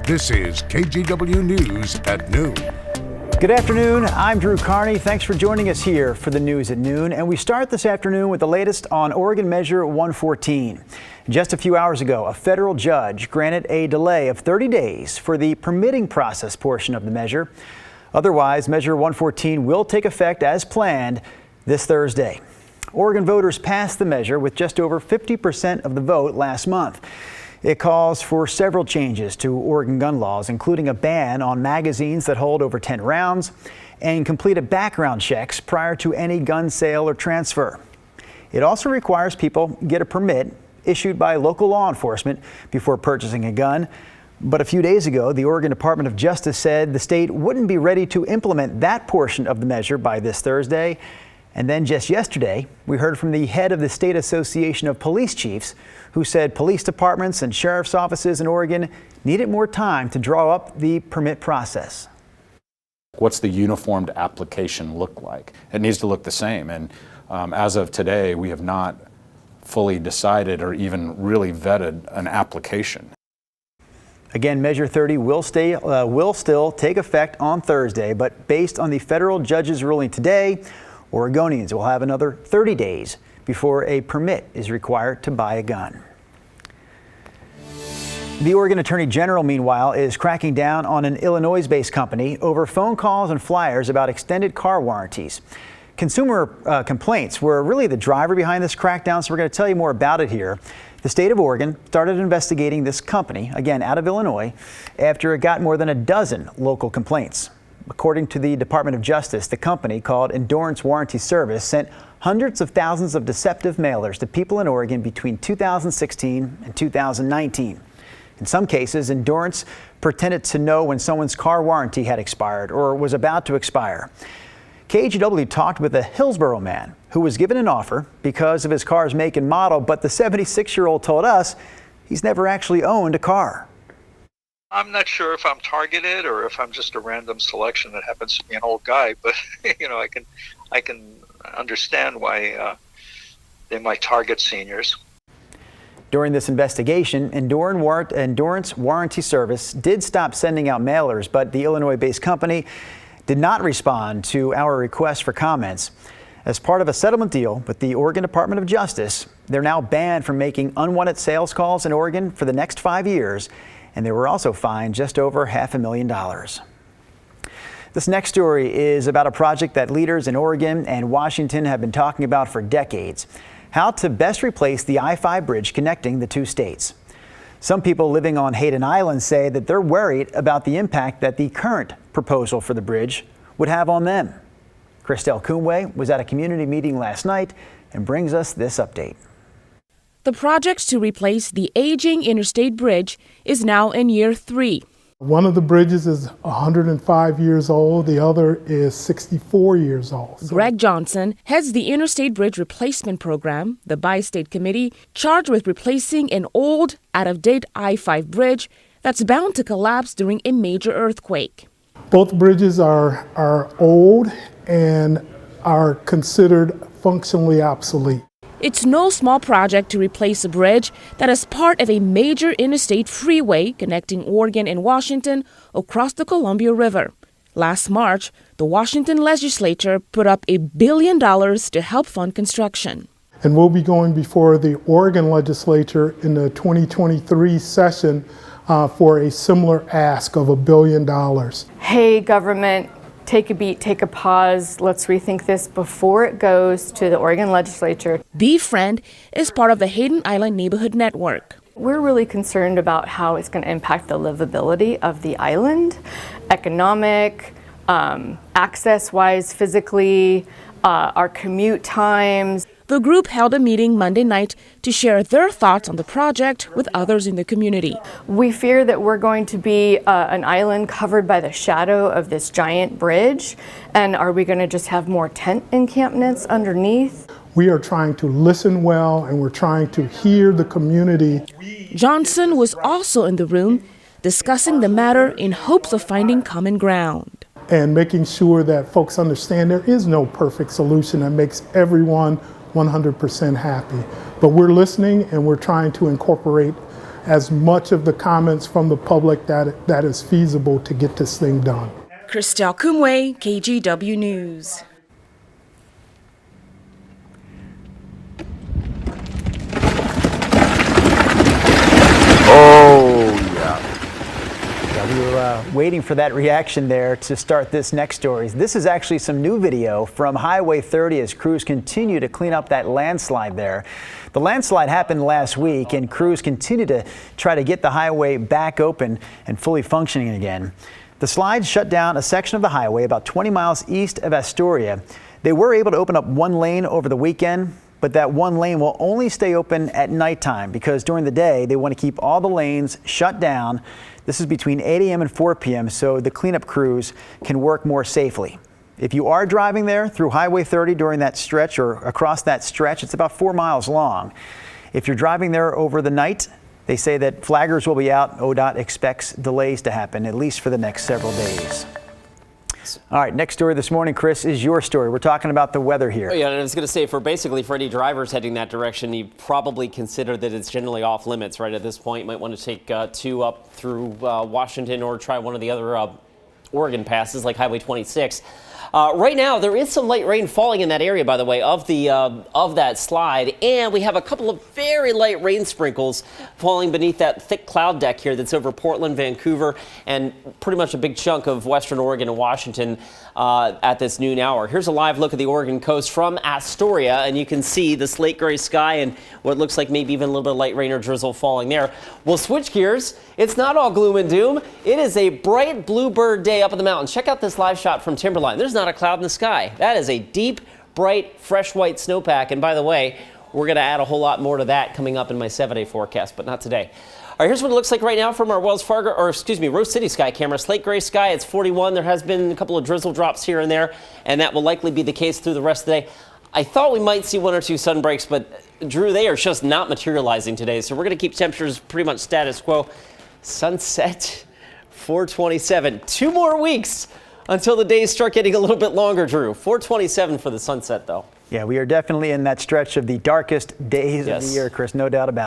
This is KGW News at noon. Good afternoon. I'm Drew Carney. Thanks for joining us here for the news at noon. And we start this afternoon with the latest on Oregon Measure 114. Just a few hours ago, a federal judge granted a delay of 30 days for the permitting process portion of the measure. Otherwise, Measure 114 will take effect as planned this Thursday. Oregon voters passed the measure with just over 50% of the vote last month. It calls for several changes to Oregon gun laws, including a ban on magazines that hold over 10 rounds and completed background checks prior to any gun sale or transfer. It also requires people get a permit issued by local law enforcement before purchasing a gun. But a few days ago, the Oregon Department of Justice said the state wouldn't be ready to implement that portion of the measure by this Thursday. And then just yesterday, we heard from the head of the State Association of Police Chiefs, who said police departments and sheriff's offices in Oregon needed more time to draw up the permit process. What's the uniformed application look like? It needs to look the same. And as of today, we have not fully decided or even really vetted an application. Again, Measure 30 will still take effect on Thursday, but based on the federal judge's ruling today, Oregonians will have another 30 days before a permit is required to buy a gun. The Oregon Attorney General, meanwhile, is cracking down on an Illinois-based company over phone calls and flyers about extended car warranties. Consumer complaints were really the driver behind this crackdown, so we're going to tell you more about it here. The state of Oregon started investigating this company, again out of Illinois, after it got more than a dozen local complaints. According to the Department of Justice, the company, called Endurance Warranty Service, sent hundreds of thousands of deceptive mailers to people in Oregon between 2016 and 2019. In some cases, Endurance pretended to know when someone's car warranty had expired or was about to expire. KGW talked with a Hillsborough man who was given an offer because of his car's make and model, but the 76-year-old told us he's never actually owned a car. I'm not sure if I'm targeted or if I'm just a random selection that happens to be an old guy, but I can understand why they might target seniors. During this investigation, Endurance Warranty Service did stop sending out mailers, but the Illinois-based company did not respond to our request for comments. As part of a settlement deal with the Oregon Department of Justice, they're now banned from making unwanted sales calls in Oregon for the next 5 years. And they were also fined just over $500,000. This next story is about a project that leaders in Oregon and Washington have been talking about for decades: how to best replace the I-5 bridge connecting the two states. Some people living on Hayden Island say that they're worried about the impact that the current proposal for the bridge would have on them. Christelle Coonway was at a community meeting last night and brings us this update. The project to replace the aging interstate bridge is now in year 3. One of the bridges is 105 years old. The other is 64 years old. Greg Johnson heads the Interstate Bridge Replacement Program, the bi-state committee charged with replacing an old, out-of-date I-5 bridge that's bound to collapse during a major earthquake. Both bridges are old and are considered functionally obsolete. It's no small project to replace a bridge that is part of a major interstate freeway connecting Oregon and Washington across the Columbia River. Last March, the Washington legislature put up $1 billion to help fund construction. And we'll be going before the Oregon legislature in the 2023 session for a similar ask of $1 billion. Hey, government, take a beat, take a pause. Let's rethink this before it goes to the Oregon legislature. Befriend is part of the Hayden Island Neighborhood Network. We're really concerned about how it's going to impact the livability of the island, economic, access-wise, physically, our commute times. The group held a meeting Monday night to share their thoughts on the project with others in the community. We fear that we're going to be an island covered by the shadow of this giant bridge. And are we going to just have more tent encampments underneath? We are trying to listen well, and we're trying to hear the community. Johnson was also in the room discussing the matter in hopes of finding common ground. And making sure that folks understand there is no perfect solution that makes everyone 100% happy. But we're listening, and we're trying to incorporate as much of the comments from the public that is feasible to get this thing done. Christelle Kumwe, KGW News. We were waiting for that reaction there to start this next story. This is actually some new video from Highway 30 as crews continue to clean up that landslide there. The landslide happened last week, and crews continue to try to get the highway back open and fully functioning again. The slide shut down a section of the highway about 20 miles east of Astoria. They were able to open up one lane over the weekend, but that one lane will only stay open at nighttime because during the day they want to keep all the lanes shut down. This is between 8 a.m. and 4 p.m. so the cleanup crews can work more safely. If you are driving there through Highway 30 during that stretch or across that stretch, it's about 4 miles long. If you're driving there over the night, they say that flaggers will be out. ODOT expects delays to happen at least for the next several days. All right, next story this morning, Chris, is your story. We're talking about the weather here. Oh, yeah, and I was going to say, for any drivers heading that direction, you probably consider that it's generally off limits right at this point. You might want to take 2 up through Washington or try one of the other Oregon passes like Highway 26. Right now, there is some light rain falling in that area, by the way, of that slide, and we have a couple of very light rain sprinkles falling beneath that thick cloud deck here that's over Portland, Vancouver, and pretty much a big chunk of western Oregon and Washington at this noon hour. Here's a live look at the Oregon coast from Astoria, and you can see the slate gray sky and what looks like maybe even a little bit of light rain or drizzle falling there. We'll switch gears. It's not all gloom and doom. It is a bright bluebird day up in the mountains. Check out this live shot from Timberline. There's not a cloud in the sky. That is a deep, bright, fresh white snowpack. And by the way, we're going to add a whole lot more to that coming up in my 7-day forecast, but not today. All right, here's what it looks like right now from our Rose City sky camera. Slate gray sky, it's 41. There has been a couple of drizzle drops here and there, and that will likely be the case through the rest of the day. I thought we might see 1 or 2 sun breaks, but Drew, they are just not materializing today. So we're going to keep temperatures pretty much status quo. Sunset, 427. 2 more weeks until the days start getting a little bit longer, Drew. 427 for the sunset, though. Yeah, we are definitely in that stretch of the darkest days of the year, Chris, no doubt about it.